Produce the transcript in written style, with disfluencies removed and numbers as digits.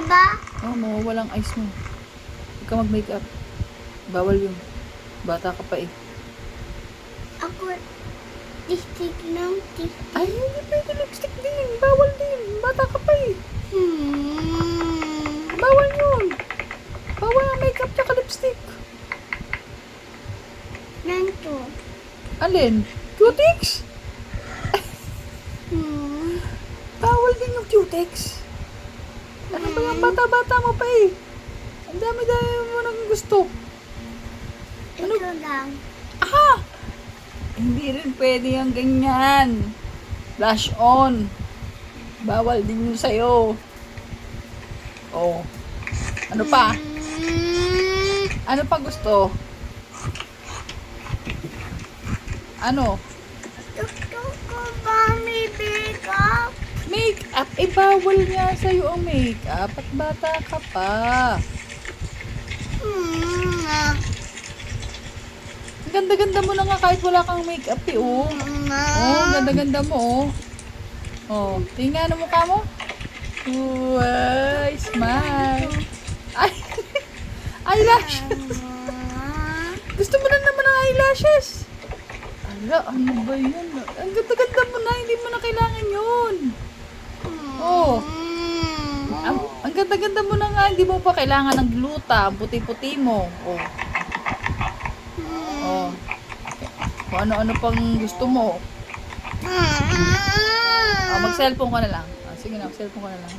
ba? Oo, mawawalang eyes mo. Huwag ka mag-makeup. Bawal yun. Bata ka pa eh. Ako, lipstick lang, lipstick. Ay, hindi pwede lipstick din. Bawal din. Bata ka pa eh. Bawal yun. Bawal ang makeup tsaka lipstick. Nanto. Alin? Cutex? Bawal din yung cutex. Ano ba yung bata-bata mo pa eh? Ang dami-dami mo nang gusto. Ano? Ito lang. Ah! Hindi rin pwede yung ganyan. Flash on. Bawal din yun sa'yo. Oh. Ano pa? Ano pa gusto? Ano? Gusto ko ba may makeup? Make-up. Eh, bawal nga sa'yo ang make-up. At bata ka pa. Ang ganda-ganda mo na nga kahit wala kang make-up eh, oh. Oh, ang ganda-ganda mo, oh. Oh, tingnan ang mukha mo. Uy, smile. Ay, eyelashes. Gusto mo na naman ng eyelashes. Ala, ano ba yun? Ang ganda-ganda mo na, hindi mo na kailangan yun. Oh, ang ganda-ganda mo na nga, hindi mo pa kailangan ng gluta, ang puti-puti mo. Oh. Oh. Kung ano-ano pang gusto mo. Oh, mag-cellphone ka na lang. Oh, sige na, mag-cellphone ka na lang.